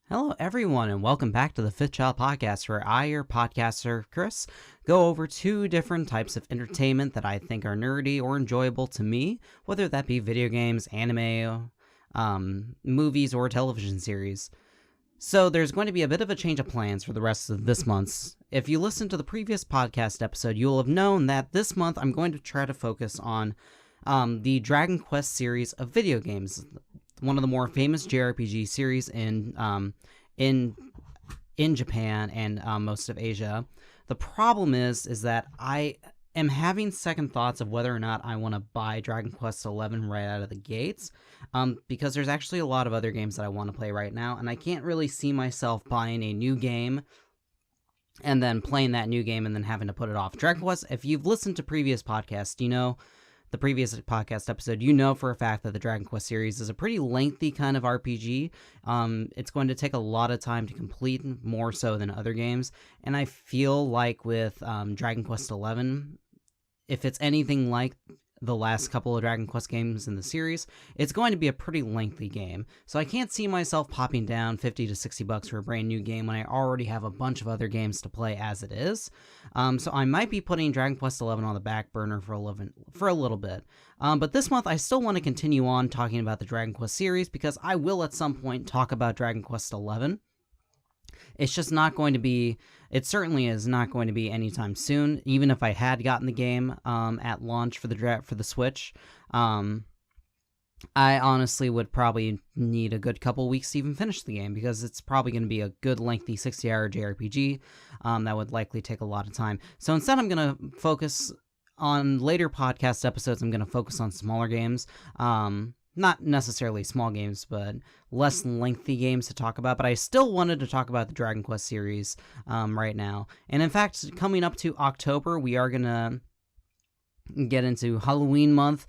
Hello, everyone, and welcome back to the Fifth Child Podcast, where I, your podcaster, Chris, go over two different types of entertainment that I think are nerdy or enjoyable to me, whether that be video games, anime, movies, or television series. So there's going to be a bit of a change of plans for the rest of this month. If you listened to the previous podcast episode, you'll have known that this month I'm going to try to focus on the Dragon Quest series of video games, one of the more famous JRPG series in Japan and most of Asia. The problem is that I am having second thoughts of whether or not I want to buy Dragon Quest XI right out of the gates, because there's actually a lot of other games that I want to play right now, and I can't really see myself buying a new game and then playing that new game and then having to put it off. Dragon Quest, if you've listened to previous podcasts, the previous podcast episode, you know for a fact that the Dragon Quest series is a pretty lengthy kind of RPG. It's going to take a lot of time to complete, more so than other games. And I feel like with Dragon Quest XI, if it's anything like the last couple of Dragon Quest games in the series, it's going to be a pretty lengthy game. So I can't see myself popping down $50 to $60 for a brand new game when I already have a bunch of other games to play as it is. So I might be putting Dragon Quest XI on the back burner for a little bit. But this month I still want to continue on talking about the Dragon Quest series, because I will at some point talk about Dragon Quest XI. It's just not going to be, it certainly is not going to be anytime soon. Even if I had gotten the game at launch for the Switch, I honestly would probably need a good couple weeks to even finish the game, because it's probably going to be a good lengthy 60-hour JRPG that would likely take a lot of time. So instead I'm going to focus on later podcast episodes, I'm going to focus on smaller games. Not necessarily small games, but less lengthy games to talk about. But I still wanted to talk about the Dragon Quest series right now. And in fact, coming up to October, we are going to get into Halloween month.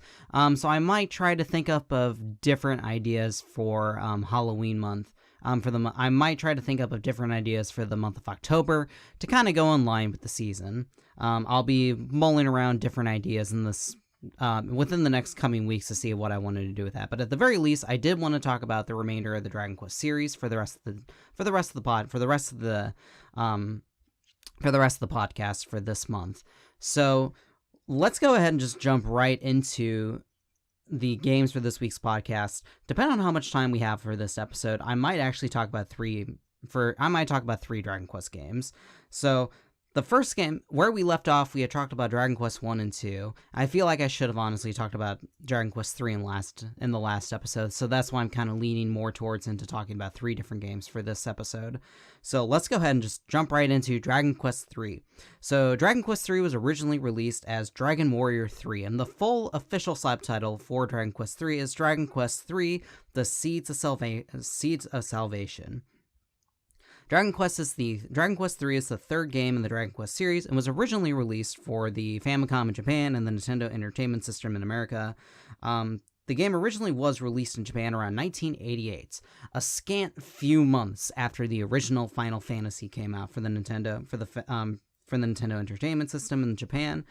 So I might try to think up of different ideas for Halloween month. I might try to think up of different ideas for the month of October to kind of go in line with the season. I'll be mulling around different ideas in this within the next coming weeks to see what I wanted to do with that. But at the very least, I did want to talk about the remainder of the Dragon Quest series for the rest of the podcast for this month. So let's go ahead and just jump right into the games for this week's podcast. Depending on how much time we have for this episode, I might actually talk about three Dragon Quest games. So the first game, where we left off, we had talked about Dragon Quest 1 and 2. I feel like I should have honestly talked about Dragon Quest 3 in the last episode, so that's why I'm kind of leaning more towards into talking about three different games for this episode. So let's go ahead and just jump right into Dragon Quest 3. So Dragon Quest 3 was originally released as Dragon Warrior 3, and the full official subtitle for Dragon Quest 3 is Dragon Quest 3: The Seeds of Salvation. Dragon Quest 3 is the third game in the Dragon Quest series and was originally released for the Famicom in Japan and the Nintendo Entertainment System in America. The game originally was released in Japan around 1988, a scant few months after the original Final Fantasy came out for the Nintendo Entertainment System in Japan,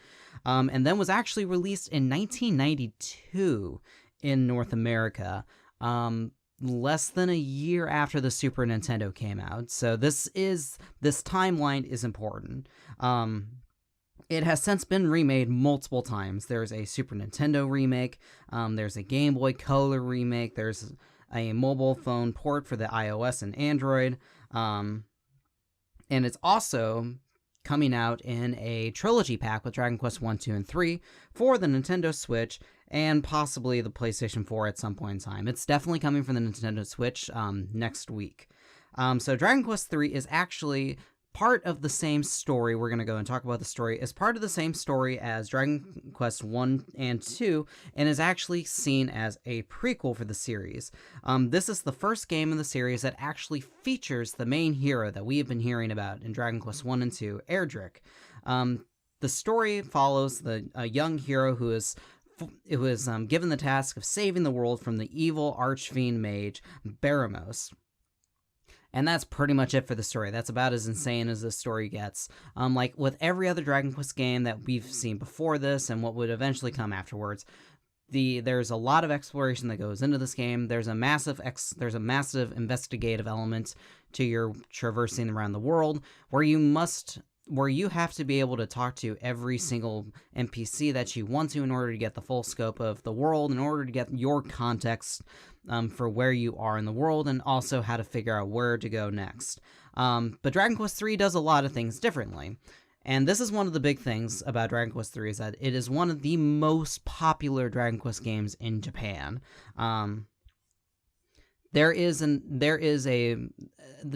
and then was actually released in 1992 in North America. Less than a year after the Super Nintendo came out. So this timeline is important. It has since been remade multiple times. There's a Super Nintendo remake, there's a Game Boy Color remake, there's a mobile phone port for the iOS and Android, and it's also coming out in a trilogy pack with Dragon Quest 1, 2, and 3 for the Nintendo Switch and possibly the PlayStation 4 at some point in time. It's definitely coming for the Nintendo Switch next week. So Dragon Quest 3 is actually part of the same story. We're going to go and talk about the story. It's part of the same story as Dragon Quest 1 and 2 and is actually seen as a prequel for the series. This is the first game in the series that actually features the main hero that we have been hearing about in Dragon Quest 1 and 2, Erdrick. The story follows a young hero who is given the task of saving the world from the evil archfiend mage Baramos. And that's pretty much it for the story. That's about as insane as the story gets. Like with every other Dragon Quest game that we've seen before this and what would eventually come afterwards, there's a lot of exploration that goes into this game. There's a massive investigative element to your traversing around the world, where you have to be able to talk to every single NPC that you want to in order to get the full scope of the world, in order to get your context for where you are in the world, and also how to figure out where to go next. But Dragon Quest III does a lot of things differently. And this is one of the big things about Dragon Quest III, is that it is one of the most popular Dragon Quest games in Japan. The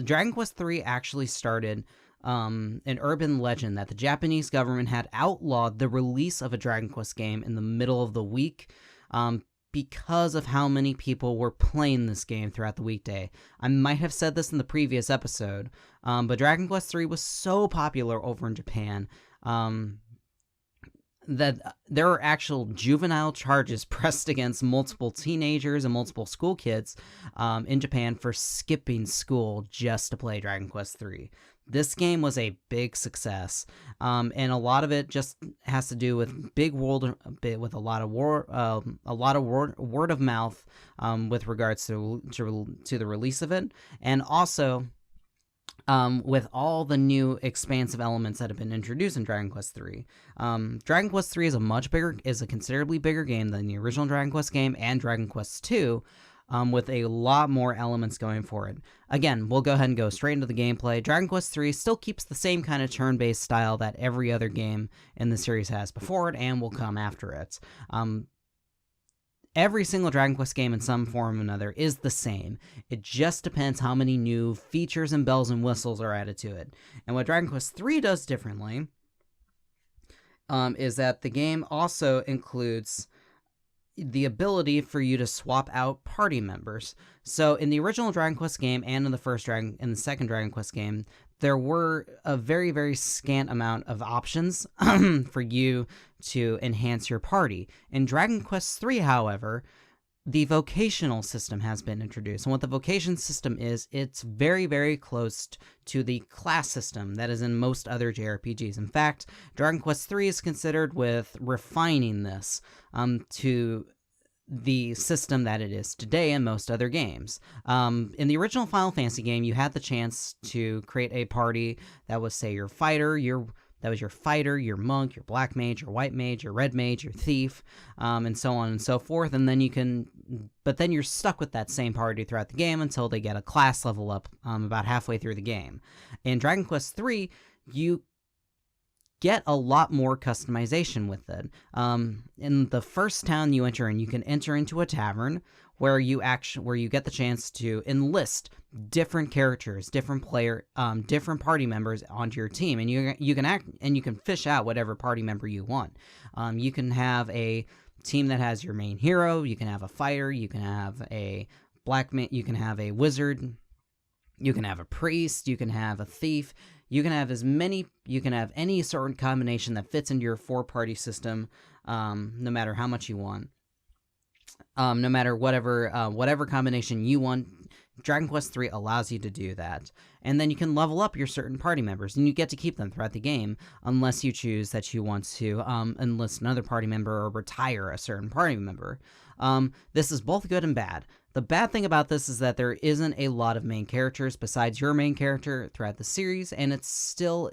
Dragon Quest III actually started an urban legend that the Japanese government had outlawed the release of a Dragon Quest game in the middle of the week, because of how many people were playing this game throughout the weekday. I might have said this in the previous episode, but Dragon Quest III was so popular over in Japan that there are actual juvenile charges pressed against multiple teenagers and multiple school kids in Japan for skipping school just to play Dragon Quest III. This game was a big success, and a lot of it just has to do with with a lot of word of mouth with regards to the release of it, and also with all the new expansive elements that have been introduced in Dragon Quest III. Dragon Quest III is a considerably bigger game than the original Dragon Quest game and Dragon Quest II. With a lot more elements going for it. Again, we'll go ahead and go straight into the gameplay. Dragon Quest III still keeps the same kind of turn-based style that every other game in the series has before it and will come after it. Every single Dragon Quest game in some form or another is the same. It just depends how many new features and bells and whistles are added to it. And what Dragon Quest III does differently is that the game also includes the ability for you to swap out party members. So in the original Dragon Quest game and in the second Dragon Quest game, there were a very, very scant amount of options for you to enhance your party. In Dragon Quest III, however, the vocational system has been introduced. And what the vocation system is, it's very, very close to the class system that is in most other JRPGs. In fact, Dragon Quest III is considered with refining this to the system that it is today in most other games. In the original Final Fantasy game, you had the chance to create a party that was, say, your fighter, your monk, your black mage, your white mage, your red mage, your thief, and so on and so forth. And then but then you're stuck with that same party throughout the game until they get a class level up about halfway through the game. In Dragon Quest III, you get a lot more customization with it. In the first town you enter in, you can enter into a tavern where you get the chance to enlist different characters, different party members onto your team, and you can fish out whatever party member you want. You can have a team that has your main hero, you can have a fighter, you can have a you can have a wizard, you can have a priest, you can have a thief. You can have any certain combination that fits into your 4-party system, no matter how much you want. No matter whatever combination you want, Dragon Quest III allows you to do that. And then you can level up your certain party members, and you get to keep them throughout the game, unless you choose that you want to enlist another party member or retire a certain party member. This is both good and bad. The bad thing about this is that there isn't a lot of main characters besides your main character throughout the series, and it's still,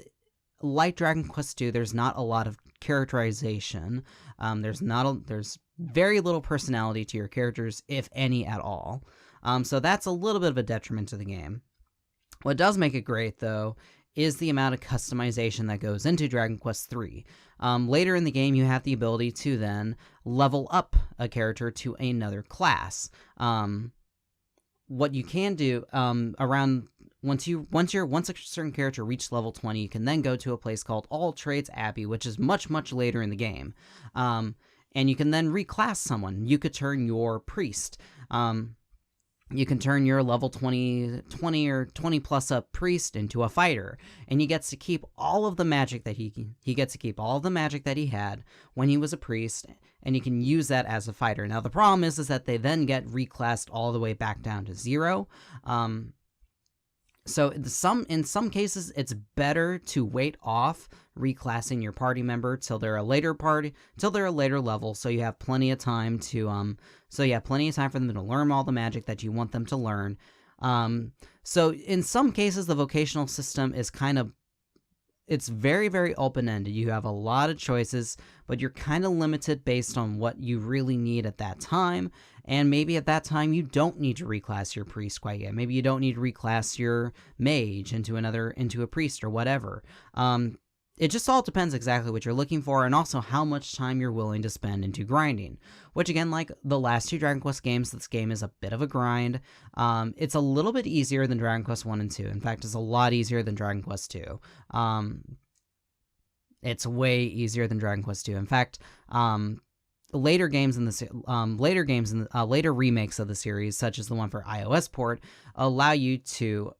like Dragon Quest II, there's not a lot of characterization. There's very little personality to your characters, if any at all. So that's a little bit of a detriment to the game. What does make it great, though, is the amount of customization that goes into Dragon Quest III. Later in the game, you have the ability to then level up a character to another class. What you can do once a certain character reaches level 20, you can then go to a place called All Trades Abbey, which is much, much later in the game. And you can then reclass someone. You could turn your priest. You can turn your level 20 or 20 plus up priest into a fighter, and he gets to keep all of the magic that he gets to keep all of the magic that he had when he was a priest, and you can use that as a fighter. Now the problem is that they then get reclassed all the way back down to 0. So in some cases, it's better to wait off reclassing your party member till they're a later level, so you have plenty of time for them to learn all the magic that you want them to learn. So in some cases, the vocational system is it's very, very open-ended. You have a lot of choices, but you're kind of limited based on what you really need at that time. And maybe at that time, you don't need to reclass your priest quite yet. Maybe you don't need to reclass your mage into a priest or whatever. It just all depends exactly what you're looking for, and also how much time you're willing to spend into grinding. Which again, like the last two Dragon Quest games, this game is a bit of a grind. It's a little bit easier than Dragon Quest 1 and 2. In fact, it's a lot easier than Dragon Quest 2. It's way easier than Dragon Quest 2. In fact, later remakes of the series, such as the one for iOS port, allow you to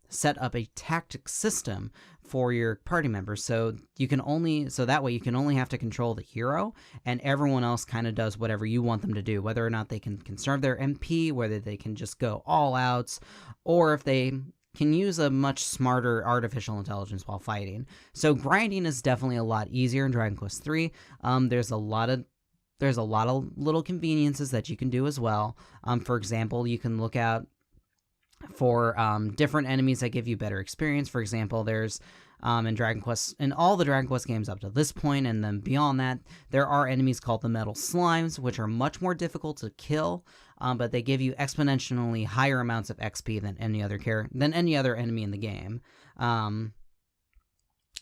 set up a tactic system for your party members, so that way you can only have to control the hero, and everyone else kind of does whatever you want them to do, whether or not they can conserve their MP, whether they can just go all outs, or if they can use a much smarter artificial intelligence while fighting. So grinding is definitely a lot easier in Dragon Quest 3. There's a lot of little conveniences that you can do as well. For example, you can look out for different enemies that give you better experience. For example, there's in all the Dragon Quest games up to this point, and then beyond that, there are enemies called the Metal Slimes, which are much more difficult to kill, but they give you exponentially higher amounts of XP than any other enemy in the game.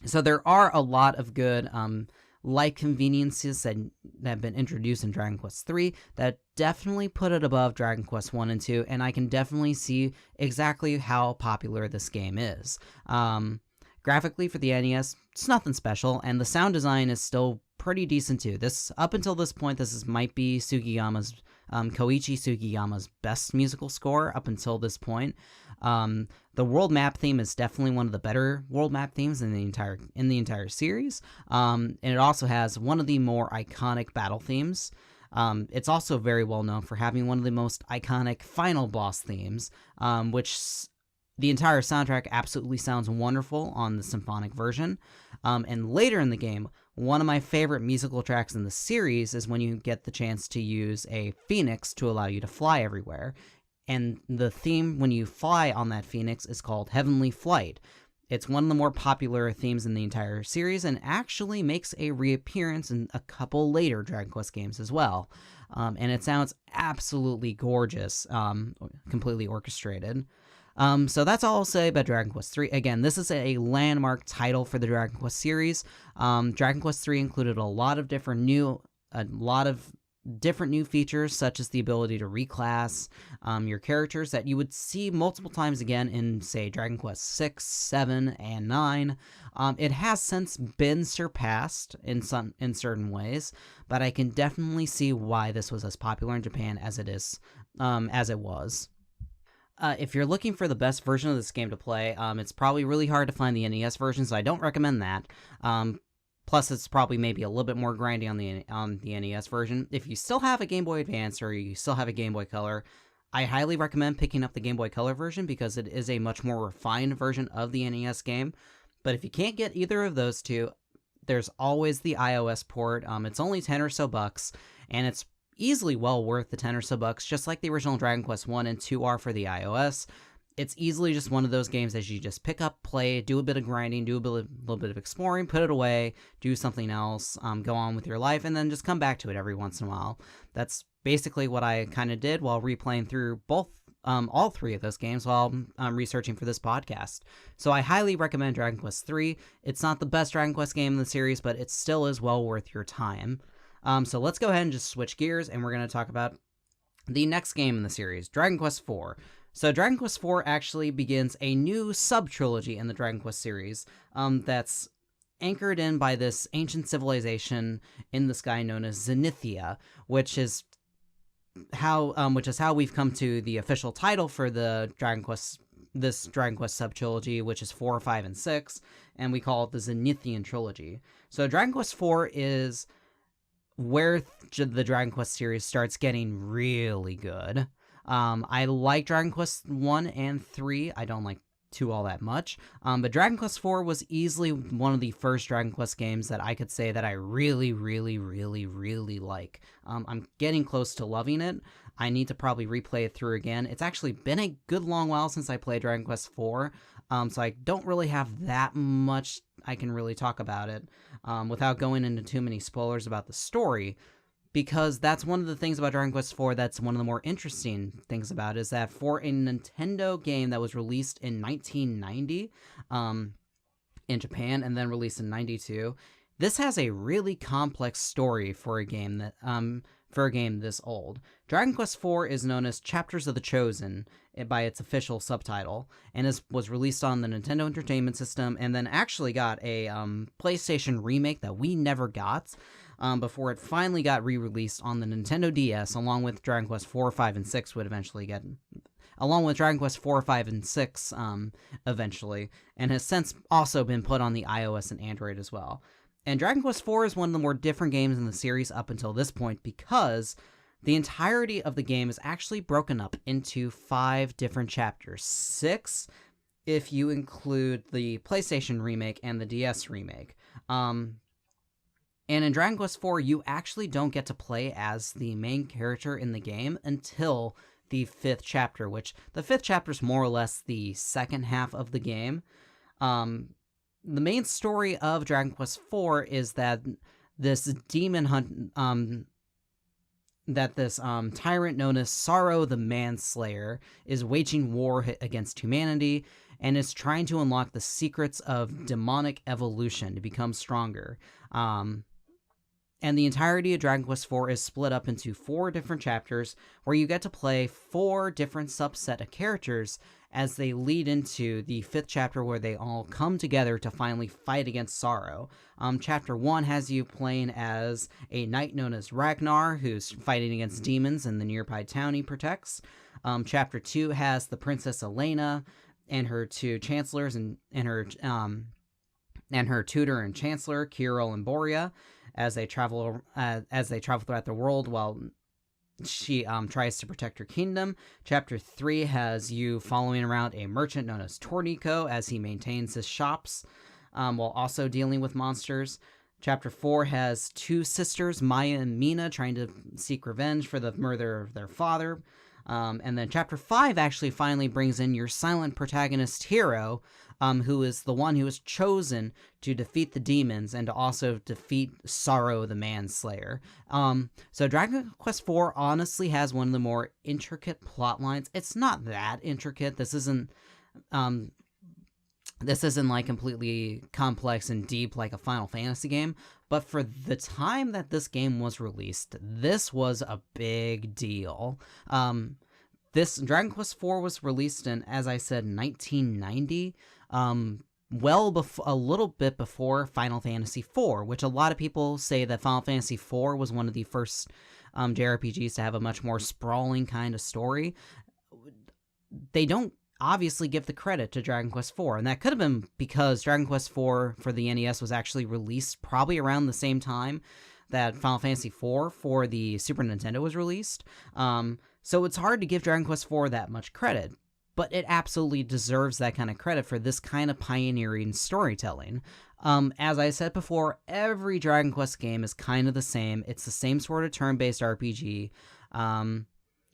So there are a lot of good like conveniences that have been introduced in Dragon Quest 3 that definitely put it above Dragon Quest 1 and 2, and I can definitely see exactly how popular this game is. Graphically for the NES, it's nothing special, and the sound design is still pretty decent too. Up until this point, might be Koichi Sugiyama's best musical score up until this point. The world map theme is definitely one of the better world map themes in the entire series. And it also has one of the more iconic battle themes. It's also very well known for having one of the most iconic final boss themes, which the entire soundtrack absolutely sounds wonderful on the symphonic version. And later in the game, one of my favorite musical tracks in the series is when you get the chance to use a phoenix to allow you to fly everywhere. And the theme when you fly on that phoenix is called Heavenly Flight. It's one of the more popular themes in the entire series, and actually makes a reappearance in a couple later Dragon Quest games as well. And it sounds absolutely gorgeous, completely orchestrated. So that's all I'll say about Dragon Quest 3. Again, this is a landmark title for the Dragon Quest series. Dragon Quest 3 included a lot of different new features, such as the ability to reclass your characters that you would see multiple times again in, say, Dragon Quest 6, 7, and 9. It has since been surpassed in certain ways, but I can definitely see why this was as popular in Japan as it was. If you're looking for the best version of this game to play, it's probably really hard to find the NES version, so I don't recommend that. Plus, it's probably maybe a little bit more grindy on the NES version. If you still have a Game Boy Advance or you still have a Game Boy Color, I highly recommend picking up the Game Boy Color version because it is a much more refined version of the NES game. But if you can't get either of those two, there's always the iOS port. It's only 10 or so bucks, and it's easily well worth the 10 or so bucks, just like the original Dragon Quest 1 and 2 are for the iOS. It's easily just one of those games that you just pick up, play, do a bit of grinding, do a little bit of exploring, put it away, do something else, go on with your life, and then just come back to it every once in a while. That's basically what I kind of did while replaying through all three of those games while researching for this podcast. So I highly recommend Dragon Quest 3. It's not the best Dragon Quest game in the series, but it still is well worth your time. So let's go ahead and just switch gears, and we're going to talk about the next game in the series, Dragon Quest 4. So Dragon Quest IV actually begins a new sub-trilogy in the Dragon Quest series that's anchored in by this ancient civilization in the sky known as Zenithia, which is how we've come to the official title for the this Dragon Quest sub-trilogy, which is 4, 5, and 6, and we call it the Zenithian trilogy. So Dragon Quest IV is where the Dragon Quest series starts getting really good. I like Dragon Quest 1 and 3. I don't like to all that much. But Dragon Quest IV was easily one of the first Dragon Quest games that I could say that I really, really, really, really like. I'm getting close to loving it. I need to probably replay it through again. It's actually been a good long while since I played Dragon Quest IV, so I don't really have that much I can really talk about it without going into too many spoilers about the story, because that's one of the things about Dragon Quest IV that's one of the more interesting things about it, is that for a Nintendo game that was released in 1990 in Japan and then released in 92, this has a really complex story for a game that for a game this old. Dragon Quest IV is known as Chapters of the Chosen by its official subtitle, and was released on the Nintendo Entertainment System, and then actually got a PlayStation remake that we never got before it finally got re-released on the Nintendo DS, along with Dragon Quest 4, 5, and 6 would eventually get, along with Dragon Quest 4, 5, and 6 eventually, and has since also been put on the iOS and Android as well. And Dragon Quest IV is one of the more different games in the series up until this point, because the entirety of the game is actually broken up into 5 different chapters. 6 if you include the PlayStation remake and the DS remake. And in Dragon Quest IV, you actually don't get to play as the main character in the game until the 5th chapter, which the 5th chapter is more or less the second half of the game. The main story of Dragon Quest IV is that this demon hunt, tyrant known as Sorrow the Manslayer is waging war against humanity and is trying to unlock the secrets of demonic evolution to become stronger. And the entirety of Dragon Quest IV is split up into 4 different chapters where you get to play 4 different subset of characters as they lead into the 5th chapter, where they all come together to finally fight against Sorrow. Chapter 1 has you playing as a knight known as Ragnar, who's fighting against demons in the nearby town he protects. Chapter 2 has the Princess Elena and her 2 chancellors and her tutor and chancellor, Kirill and Boria, as they travel throughout the world while she tries to protect her kingdom. Chapter 3 has you following around a merchant known as Tornico as he maintains his shops while also dealing with monsters. Chapter 4 has 2 sisters, Maya and Mina, trying to seek revenge for the murder of their father. And then Chapter 5 actually finally brings in your silent protagonist hero, who is the one who was chosen to defeat the demons and to also defeat Sorrow the Manslayer. So Dragon Quest IV honestly has one of the more intricate plot lines. It's not that intricate. This isn't like completely complex and deep like a Final Fantasy game, but for the time that this game was released, this was a big deal. This Dragon Quest IV was released in, as I said, 1990, a little bit before Final Fantasy IV, which a lot of people say that Final Fantasy IV was one of the first JRPGs to have a much more sprawling kind of story. They don't obviously give the credit to Dragon Quest IV, and that could have been because Dragon Quest IV for the NES was actually released probably around the same time that Final Fantasy IV for the Super Nintendo was released. So it's hard to give Dragon Quest IV that much credit, but it absolutely deserves that kind of credit for this kind of pioneering storytelling. As I said before, every Dragon Quest game is kind of the same. It's the same sort of turn-based RPG,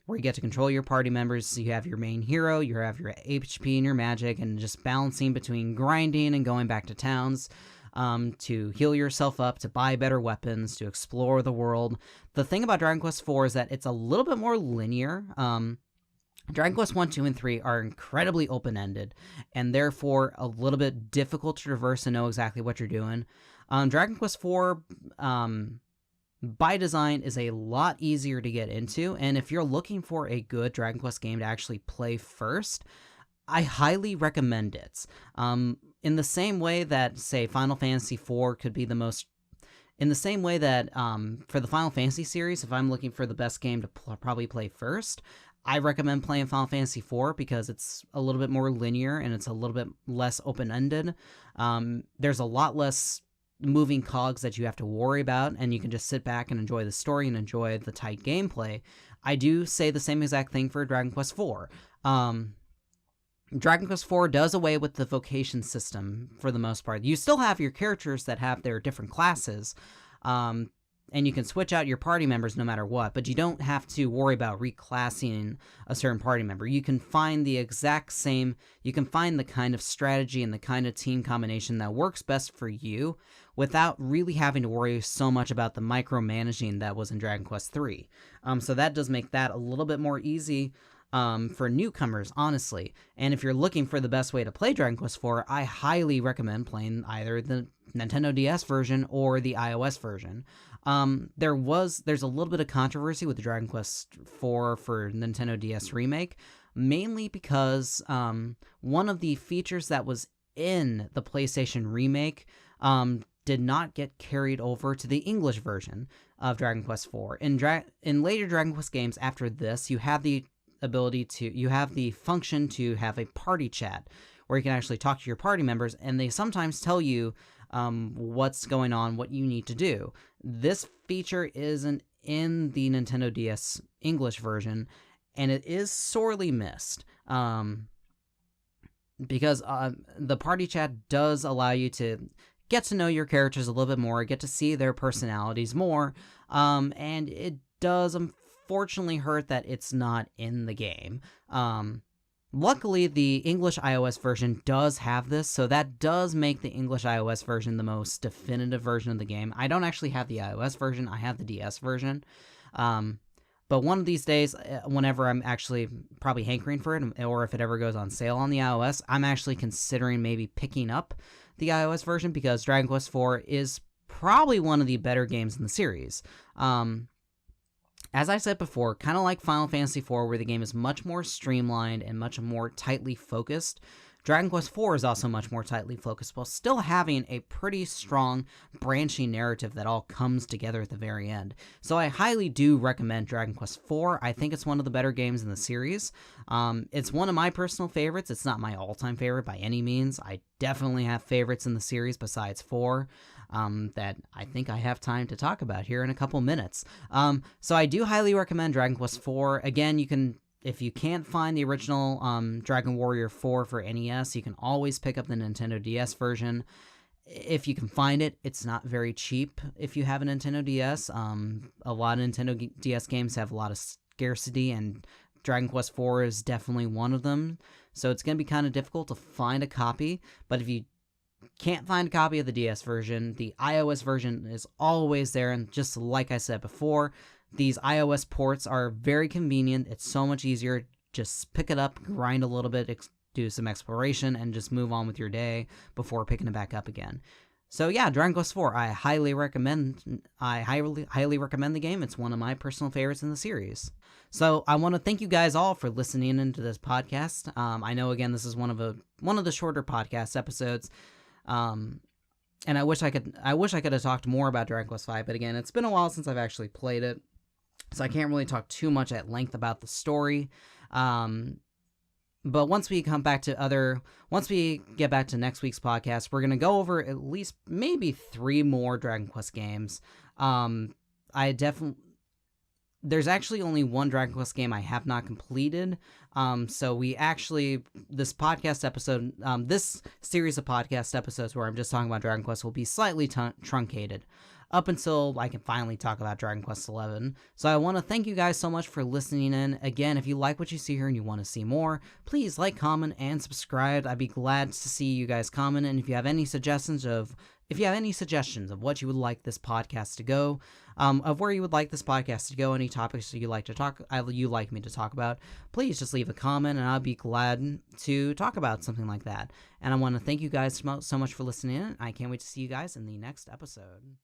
where you get to control your party members. So you have your main hero, you have your HP and your magic, and just balancing between grinding and going back to towns to heal yourself up, to buy better weapons, to explore the world. The thing about Dragon Quest IV is that it's a little bit more linear. Dragon Quest 1, 2, and 3 are incredibly open-ended, and therefore a little bit difficult to traverse and know exactly what you're doing. Dragon Quest 4, by design, is a lot easier to get into, and if you're looking for a good Dragon Quest game to actually play first, I highly recommend it. In the same way that, say, Final Fantasy IV could be the most... In the same way that, for the Final Fantasy series, if I'm looking for the best game to probably play first, I recommend playing Final Fantasy IV because it's a little bit more linear and it's a little bit less open-ended. There's a lot less moving cogs that you have to worry about, and you can just sit back and enjoy the story and enjoy the tight gameplay. I do say the same exact thing for Dragon Quest IV. Dragon Quest IV does away with the vocation system for the most part. You still have your characters that have their different classes, and you can switch out your party members no matter what, but you don't have to worry about reclassing a certain party member. You can find the exact same, you can find the kind of strategy and the kind of team combination that works best for you without really having to worry so much about the micromanaging that was in Dragon Quest III. So that does make that a little bit more easy for newcomers, honestly. And if you're looking for the best way to play Dragon Quest IV, I highly recommend playing either the Nintendo DS version or the iOS version. There's a little bit of controversy with the Dragon Quest IV for Nintendo DS Remake, mainly because one of the features that was in the PlayStation Remake did not get carried over to the English version of Dragon Quest IV. In later Dragon Quest games after this, you have the function to have a party chat where you can actually talk to your party members, and they sometimes tell you what's going on, what you need to do. This feature isn't in the Nintendo DS English version, and it is sorely missed. Because the party chat does allow you to get to know your characters a little bit more, get to see their personalities more, and it does unfortunately hurt that it's not in the game. Luckily, the English iOS version does have this, so that does make the English iOS version the most definitive version of the game. I don't actually have the iOS version, I have the DS version. But one of these days, whenever I'm actually probably hankering for it, or if it ever goes on sale on the iOS, I'm actually considering maybe picking up the iOS version, because Dragon Quest IV is probably one of the better games in the series. As I said before, kind of like Final Fantasy IV, where the game is much more streamlined and much more tightly focused, Dragon Quest IV is also much more tightly focused, while still having a pretty strong branching narrative that all comes together at the very end. So I highly do recommend Dragon Quest IV. I think it's one of the better games in the series. It's one of my personal favorites. It's not my all-time favorite by any means. I definitely have favorites in the series besides 4. That I think I have time to talk about here in a couple minutes. So I do highly recommend Dragon Quest IV. Again, if you can't find the original Dragon Warrior 4 for NES, you can always pick up the Nintendo DS version. If you can find it, it's not very cheap if you have a Nintendo DS. A lot of Nintendo DS games have a lot of scarcity, and Dragon Quest IV is definitely one of them. So it's going to be kind of difficult to find a copy, but if you can't find a copy of the DS version, the iOS version is always there, and just like I said before, these iOS ports are very convenient. It's so much easier. Just pick it up, grind a little bit, do some exploration, and just move on with your day before picking it back up again. So yeah, Dragon Quest IV, I highly recommend the game. It's one of my personal favorites in the series. So I want to thank you guys all for listening into this podcast. I know, again, this is one of the shorter podcast episodes. And I wish I could have talked more about Dragon Quest V, but again, it's been a while since I've actually played it, so I can't really talk too much at length about the story. But once we get back to next week's podcast, we're gonna go over at least maybe 3 more Dragon Quest games. There's actually only one Dragon Quest game I have not completed. So this podcast episode, this series of podcast episodes where I'm just talking about Dragon Quest will be slightly truncated up until I can finally talk about Dragon Quest XI. So I want to thank you guys so much for listening in. Again, if you like what you see here and you want to see more, please like, comment, and subscribe. I'd be glad to see you guys comment. And if you have any suggestions of what you would like this podcast to go, of where you would like this podcast to go, any topics you'd like me to talk about, please just leave a comment, and I'll be glad to talk about something like that. And I want to thank you guys so much for listening in. I can't wait to see you guys in the next episode.